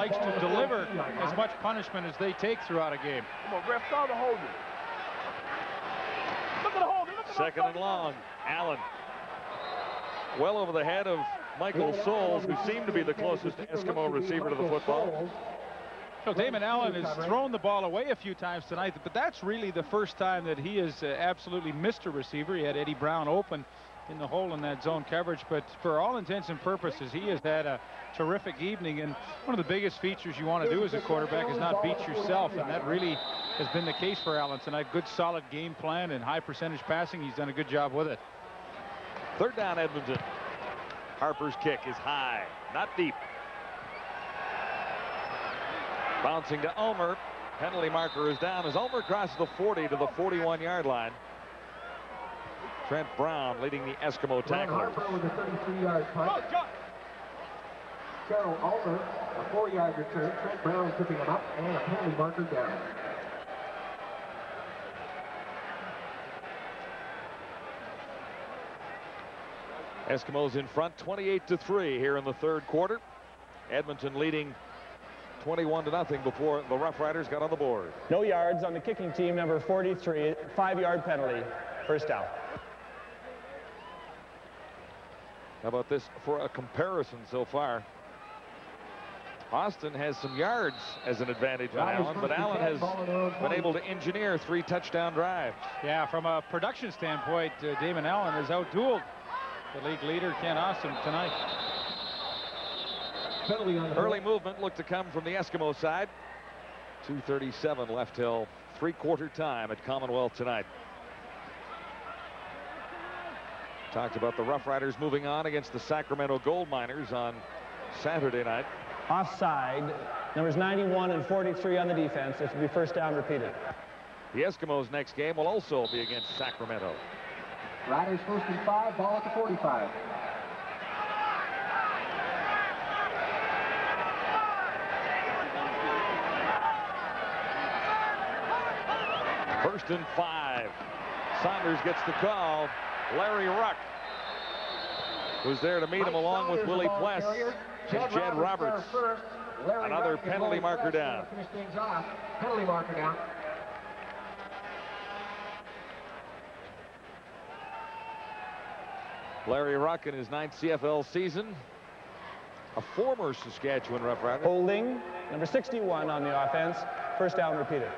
likes to deliver as much punishment as they take throughout a game. Come on, ref, call the holding. Look at the holding. Second and long. Allen. Well over the head of Michael Souls, who seemed to be the closest Eskimo receiver to the football. So Damon Allen has thrown the ball away a few times tonight, but that's really the first time that he has absolutely missed a receiver. He had Eddie Brown open in the hole in that zone coverage, but for all intents and purposes, he has had a terrific evening. And one of the biggest features you want to do as a quarterback is not beat yourself, and that really has been the case for Allen tonight. Good solid game plan and high percentage passing. He's done a good job with it. Third down, Edmonton. Harper's kick is high, not deep. Bouncing to Ulmer. Penalty marker is down as Ulmer crosses the 40 to the 41-yard line. Trent Brown leading the Eskimo tacklers. Harper with a 33-yard punt. Carroll Ulmer, a 4-yard return. Trent Brown picking him up, and a penalty marker down. Eskimos in front 28-3 here in the third quarter. Edmonton leading 21-0 before the Rough Riders got on the board. No yards on the kicking team, number 43, 5-yard penalty, first down. How about this for a comparison so far? Austin has some yards as an advantage on Allen, but Allen has been able to engineer 3 touchdown drives. Yeah, from a production standpoint, Damon Allen has outdueled the league leader, Ken Austin, tonight. Early movement looked to come from the Eskimo side. 2:37 left till three-quarter time at Commonwealth tonight. Talked about the Rough Riders moving on against the Sacramento Gold Miners on Saturday night. Offside, numbers 91 and 43 on the defense. This will be first down repeated. The Eskimos' next game will also be against Sacramento. Riders first and 5, ball at the 45. First and 5. Saunders gets the call. Larry Ruck was there to meet him along with Willie Pless and Jed Roberts. Another penalty marker down. Penalty marker down. Larry Ruck in his 9th CFL season. A former Saskatchewan Roughrider. Holding, number 61 on the offense. First down repeated.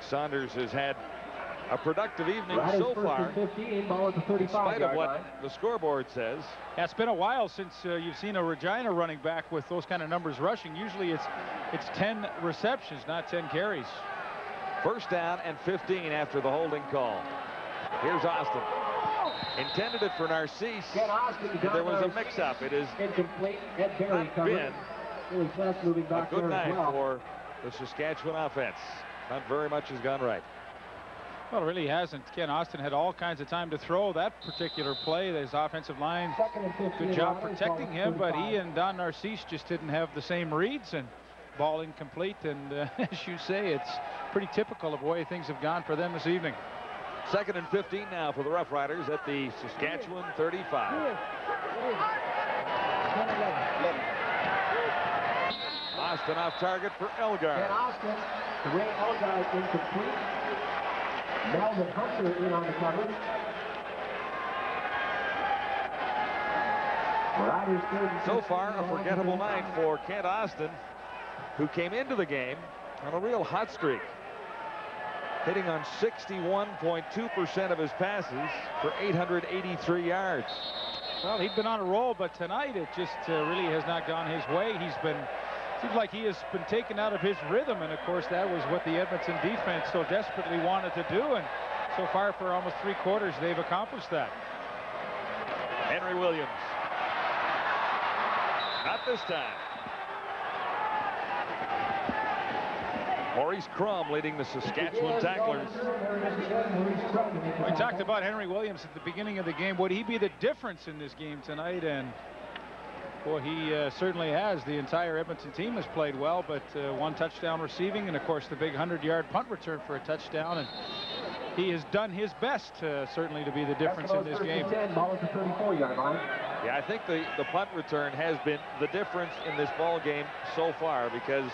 Saunders has had a productive evening so far, 15, ball at the in spite of what the scoreboard says. Yeah, it's been a while since you've seen a Regina running back with those kind of numbers rushing. Usually it's 10 receptions, not 10 carries. First down and 15 after the holding call. Here's Austin. Intended it for Narcisse. There was a mix-up. It has not been a good night for the Saskatchewan offense. Not very much has gone right. Well, it really hasn't. Ken Austin had all kinds of time to throw that particular play. His offensive line, good job protecting him, but he and Don Narcisse just didn't have the same reads, and ball incomplete. And as you say, it's pretty typical of the way things have gone for them this evening. Second and 15 now for the Rough Riders at the Saskatchewan 35. Austin off target for Elgar. Austin, Ray Elgar incomplete. Melvin Hunter in on the cover. So far, a forgettable night for Kent Austin, who came into the game on a real hot streak, hitting on 61.2% of his passes for 883 yards. Well, he'd been on a roll, but tonight it just really has not gone his way. Seems like he has been taken out of his rhythm, and of course that was what the Edmonton defense so desperately wanted to do, and so far for almost 3 quarters they've accomplished that. Henry Williams. Not this time. Maurice Crum leading the Saskatchewan tacklers. We talked about Henry Williams at the beginning of the game. Would he be the difference in this game tonight? And boy, he certainly has. The entire Edmonton team has played well, but 1 touchdown receiving, and of course the big 100-yard punt return for a touchdown. And he has done his best, certainly, to be the difference in this game. 10, ball at the 34-yard line. Yeah, I think the punt return has been the difference in this ball game so far, because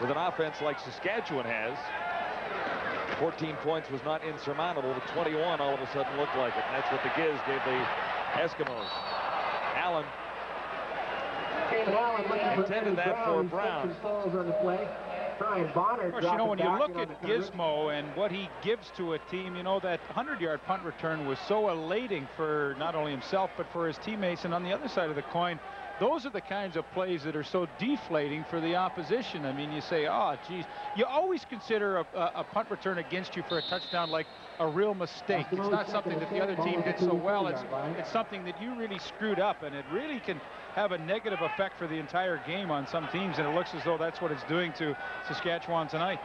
with an offense like Saskatchewan has, 14 points was not insurmountable, but 21 all of a sudden looked like it. And that's what the Giz gave the Eskimos. Allen intended that for Brown. Of course, you know, when you look at Gizmo and what he gives to a team, you know, that 100-yard punt return was so elating for not only himself but for his teammates. And on the other side of the coin, those are the kinds of plays that are so deflating for the opposition. I mean, you say, oh, geez. You always consider a punt return against you for a touchdown like a real mistake. It's not something that the other team did so well. It's something that you really screwed up, and it really can have a negative effect for the entire game on some teams, and it looks as though that's what it's doing to Saskatchewan tonight.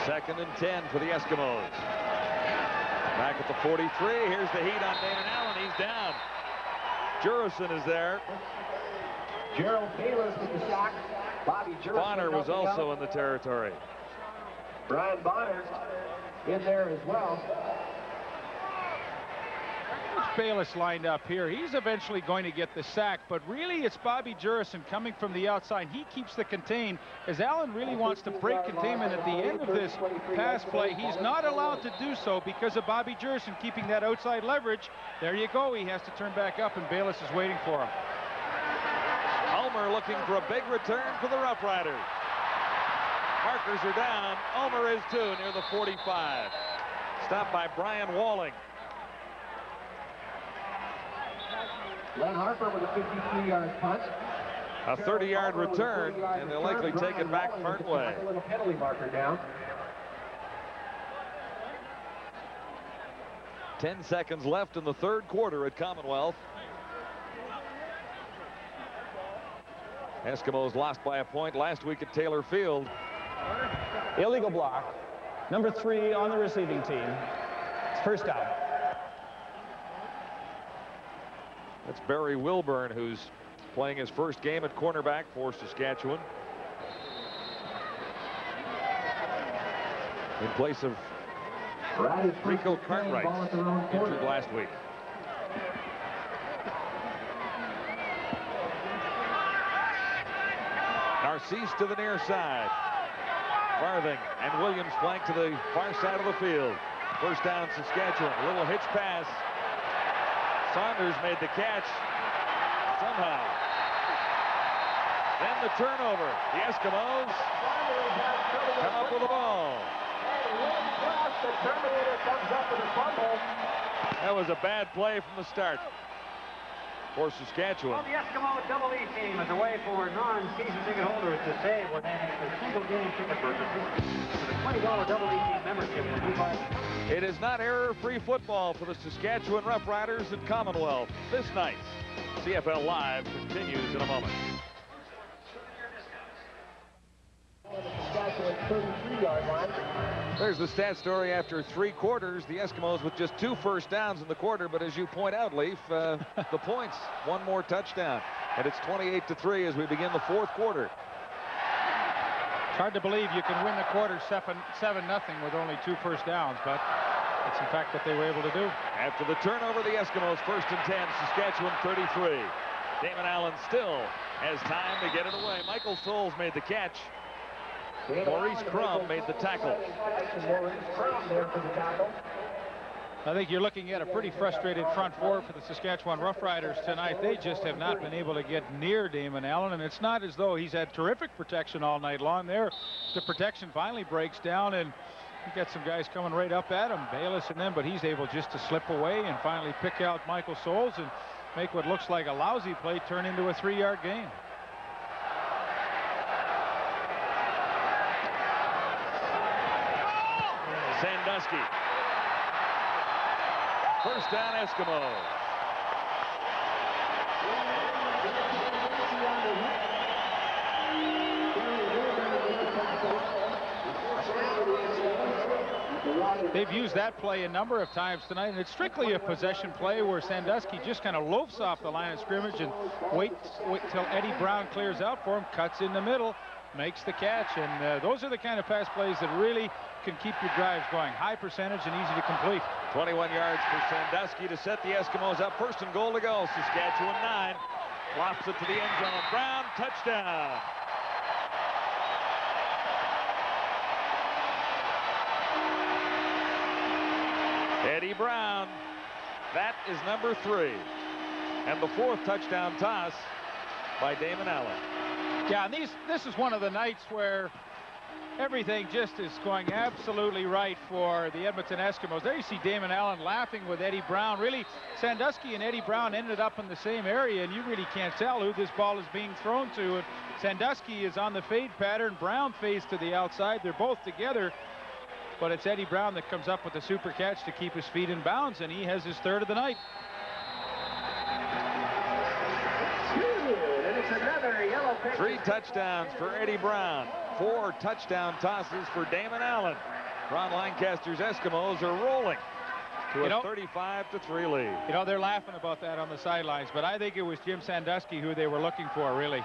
2nd and 10 for the Eskimos. Back at the 43. Here's the heat on Damon Allen. He's down. Jurison is there. Gerald Bayless with the sack. Bobby Jurison. Bonner was also in the territory. Brian Bonner in there as well. Bayless lined up here. He's eventually going to get the sack, but really it's Bobby Jurison coming from the outside. He keeps the contain as Allen really wants to break containment at the end of this pass play. He's not allowed to do so because of Bobby Jurison keeping that outside leverage. There you go. He has to turn back up, and Bayless is waiting for him. Ulmer looking for a big return for the Rough Riders. Markers are down. Ulmer is too, near the 45. Stopped by Brian Walling. Len Harper with a 53-yard punt. A 30-yard return, and they'll likely take it back part way. A little penalty marker down. 10 seconds left in the 3rd quarter at Commonwealth. Eskimos lost by a point last week at Taylor Field. Illegal block. Number 3 on the receiving team. It's first down. That's Barry Wilburn, who's playing his first game at cornerback for Saskatchewan, in place of Rico Cartwright, injured last week. Narcisse to the near side. Farthing and Williams flank to the far side of the field. First down, Saskatchewan. A little hitch pass. Saunders made the catch somehow. Then the turnover. The Eskimos come up with the ball. That was a bad play from the start for Saskatchewan. Well, the Eskimo Double E team is away for non-season ticket holders to save when they make their single-game ticket purchases. For the $20 Double E team membership will be by... It is not error-free football for the Saskatchewan Roughriders at Commonwealth this night. CFL Live continues in a moment. There's the stat story after 3 quarters. The Eskimos with just 2 first downs in the quarter, but as you point out, Leaf, the points, 1 more touchdown, and it's 28-3 as we begin the 4th quarter. It's hard to believe you can win the quarter 7-0 with only 2 first downs, but it's in fact what they were able to do. After the turnover, the Eskimos 1st and 10, Saskatchewan 33. Damon Allen still has time to get it away. Michael Souls made the catch. Maurice Crum made the tackle. I think you're looking at a pretty frustrated front 4 for the Saskatchewan Roughriders tonight. They just have not been able to get near Damon Allen, and it's not as though he's had terrific protection all night long. There, the protection finally breaks down, and you got some guys coming right up at him, Bayless and them, but he's able just to slip away and finally pick out Michael Souls and make what looks like a lousy play turn into a 3-yard gain. Sandusky. First down, Eskimos. They've used that play a number of times tonight, and it's strictly a possession play where Sandusky just kind of loafs off the line of scrimmage and wait till Eddie Brown clears out for him, cuts in the middle, makes the catch, and those are the kind of pass plays that really can keep your drives going. High percentage and easy to complete. 21 yards for Sandusky to set the Eskimos up. 1st and goal to go. Saskatchewan 9. Lofts it to the end zone. Brown, touchdown. Eddie Brown. That is number 3. And the 4th touchdown toss by Damon Allen. Yeah, and this is one of the nights where everything just is going absolutely right for the Edmonton Eskimos. There you see Damon Allen laughing with Eddie Brown. Really, Sandusky and Eddie Brown ended up in the same area, and you really can't tell who this ball is being thrown to. And Sandusky is on the fade pattern. Brown fades to the outside. They're both together, but it's Eddie Brown that comes up with the super catch to keep his feet in bounds, and he has his 3rd of the night. And it's another yellow pick. 3 touchdowns for Eddie Brown. 4 touchdown tosses for Damon Allen. Ron Lancaster's Eskimos are rolling to a 35-3 lead. You know, they're laughing about that on the sidelines, but I think it was Jim Sandusky who they were looking for, really.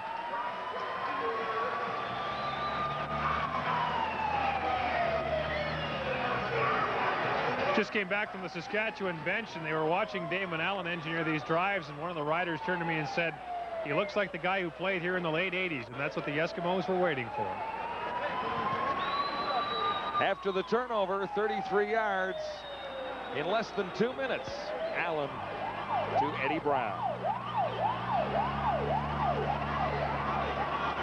Just came back from the Saskatchewan bench, and they were watching Damon Allen engineer these drives, and one of the riders turned to me and said, he looks like the guy who played here in the late 80s, and that's what the Eskimos were waiting for. After the turnover, 33 yards in less than 2 minutes. Allen to Eddie Brown.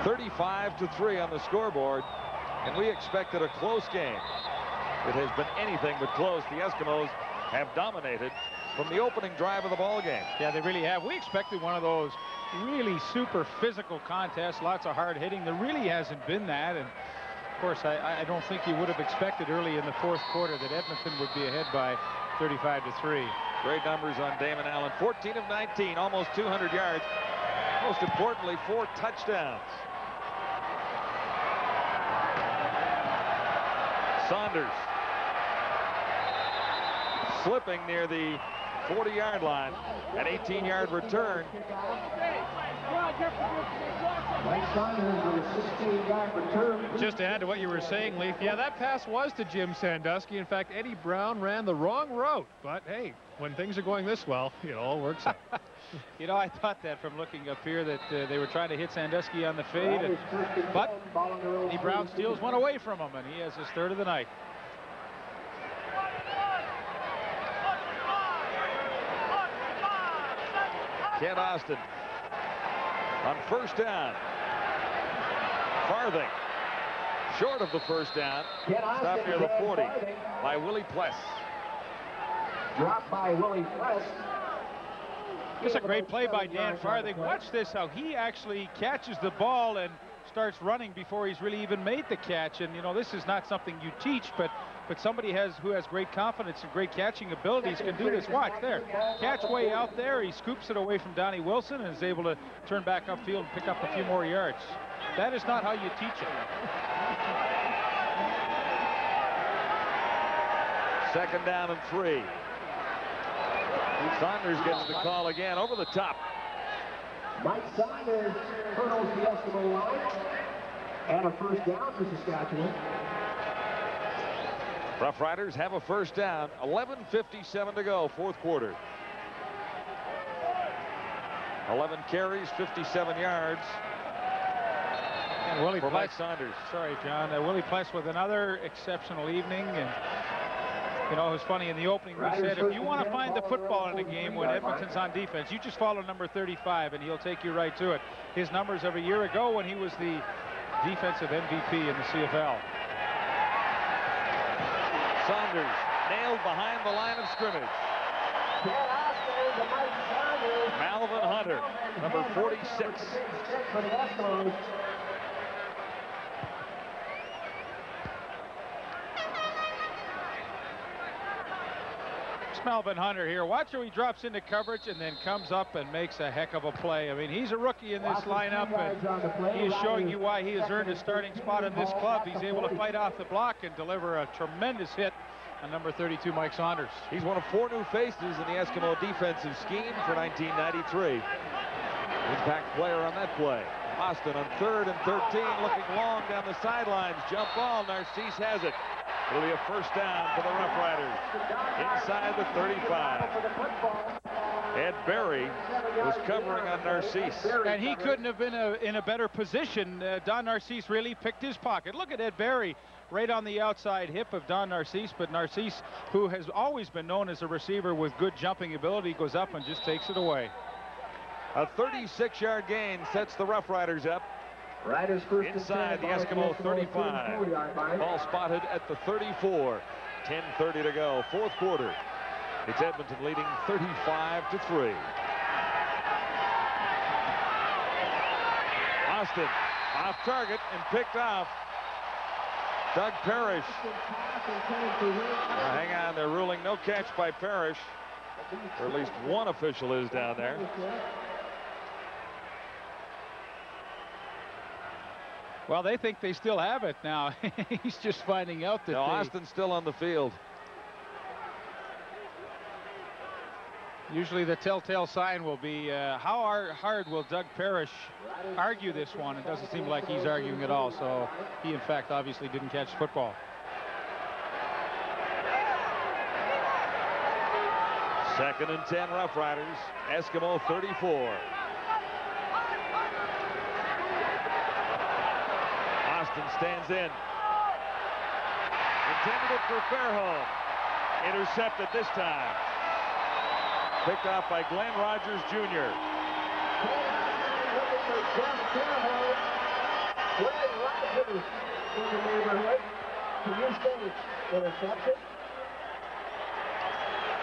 35-3 on the scoreboard, and we expected a close game. It has been anything but close. The Eskimos have dominated from the opening drive of the ball game. Yeah, they really have. We expected one of those really super physical contests, lots of hard hitting. There really hasn't been that, and of course I don't think you would have expected early in the 4th quarter that Edmonton would be ahead by 35-3. Great numbers on Damon Allen. 14 of 19, almost 200 yards. Most importantly, 4 touchdowns. Saunders slipping near the 40-yard line. An 18-yard return. Just to add to what you were saying, Leaf, yeah, that pass was to Jim Sandusky. In fact, Eddie Brown ran the wrong route. But, hey, when things are going this well, it all works out. You know, I thought that from looking up here that they were trying to hit Sandusky on the fade, but Eddie Brown steals one away from him, and he has his 3rd of the night. Kent Austin on 1st down. Farthing short of the 1st down. Stopped near the 40 by Willie Pless. Dropped by Willie Pless. It's a great play by Dan Farthing. Watch this, how he actually catches the ball and starts running before he's really even made the catch. And, you know, this is not something you teach, but somebody who has great confidence and great catching abilities can do this. Watch there. Catch way out there. He scoops it away from Donnie Wilson and is able to turn back upfield and pick up a few more yards. That is not how you teach it. 2nd down and 3. Saunders gets the call again over the top. Mike Saunders hurdles the Eskimo line. And a 1st down for Saskatchewan. Rough Riders have a 1st down. 11:57 to go, 4th quarter. 11 carries, 57 yards. And Willie for Mike Pless, Saunders. Sorry, John. Willie Pless with another exceptional evening. And, you know, it was funny in the opening. We said if you want to find the football in a game when Edmonton's on defense, you just follow number 35 and he'll take you right to it. His numbers of a year ago when he was the defensive MVP in the CFL. Saunders nailed behind the line of scrimmage. Malvin Hunter, number 46. Melvin Hunter here. Watch how he drops into coverage and then comes up and makes a heck of a play. I mean, he's a rookie in this lineup, and he is showing you why he has earned a starting spot in this club. He's able to fight off the block and deliver a tremendous hit on number 32, Mike Saunders. He's one of 4 new faces in the Eskimo defensive scheme for 1993. Impact player on that play. Austin on 3rd and 13, looking long down the sidelines. Jump ball. Narcisse has it. It'll be a first down for the Rough Riders inside the 35. Ed Berry was covering on Narcisse. And he couldn't have been in a better position. Don Narcisse really picked his pocket. Look at Ed Berry right on the outside hip of Don Narcisse, but Narcisse, who has always been known as a receiver with good jumping ability, goes up and just takes it away. A 36-yard gain sets the Rough Riders up. Riders first Inside the Eskimo 35. Ball spotted at the 34. 10:30 to go. Fourth quarter. It's Edmonton leading 35-3. Austin off target and picked off. Doug Parrish. Now, hang on, they're ruling no catch by Parrish. Or at least one official is down there. Well, they think they still have it now. He's just finding out that Austin's still on the field. Usually the telltale sign will be how hard will Doug Parrish argue this one. It doesn't seem like he's arguing at all. So he, in fact, obviously didn't catch football. Second and 10 Rough Riders. Eskimo 34. Austin stands in. Intended it for Fairholm. Intercepted this time. Picked off by Glenn Rogers Jr.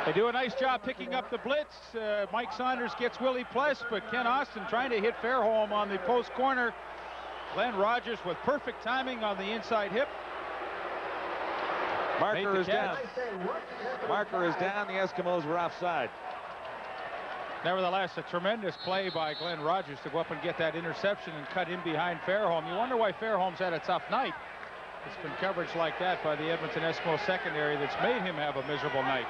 They do a nice job picking up the blitz. Mike Saunders gets Willie Pless, but Ken Austin trying to hit Fairholm on the post corner. Glenn Rogers with perfect timing on the inside hip. Marker is down. Marker is down. The Eskimos were offside. Nevertheless, a tremendous play by Glenn Rogers to go up and get that interception and cut in behind Fairholm. You wonder why Fairholm's had a tough night. It's been coverage like that by the Edmonton Eskimo secondary that's made him have a miserable night.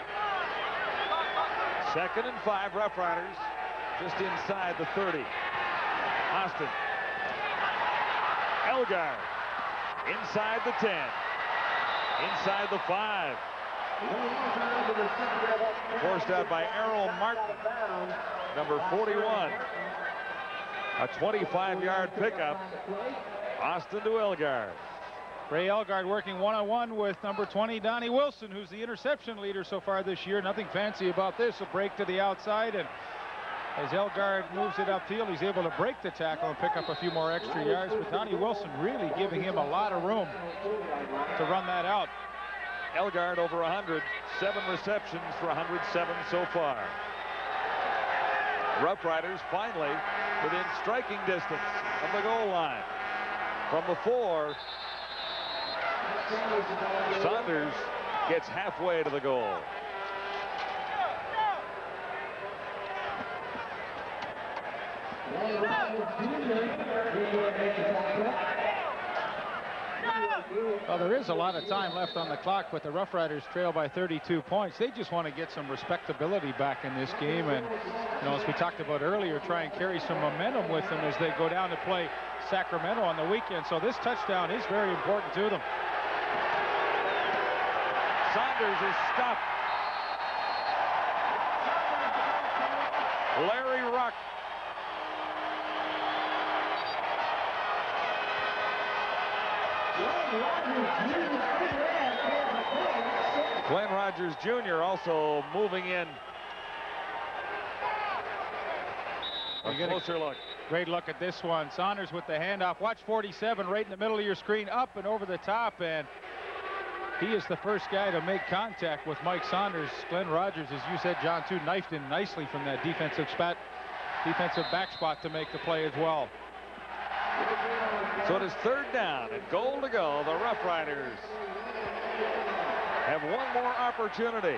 2nd and 5 Rough Riders just inside the 30. Austin. Elgar inside the 10. Inside the 5. Forced out by Errol Martin, number 41. A 25-yard pickup. Austin to Elgar. Ray Elgard working one-on-one with number 20, Donnie Wilson, who's the interception leader so far this year. Nothing fancy about this. A break to the outside, and as Elgard moves it upfield, he's able to break the tackle and pick up a few more extra yards. But Donnie Wilson really giving him a lot of room to run that out. Elgard over 100, 7 receptions for 107 so far. Rough Riders finally within striking distance of the goal line. From the 4, Saunders gets halfway to the goal. Well, there is a lot of time left on the clock, but the Rough Riders trail by 32 points. They just want to get some respectability back in this game, and as we talked about earlier, try and carry some momentum with them as they go down to play Sacramento on the weekend. So this touchdown is very important to them. Saunders is stopped. Larry Ruck. Glenn Rogers Jr. also moving in. A closer look. Great look at this one. Saunders with the handoff. Watch 47 right in the middle of your screen, up and over the top, and he is the first guy to make contact with Mike Saunders. Glenn Rogers, as you said, John, too, knifed in nicely from that defensive back spot to make the play as well. So it is 3rd down and goal to go. The Rough Riders have one more opportunity.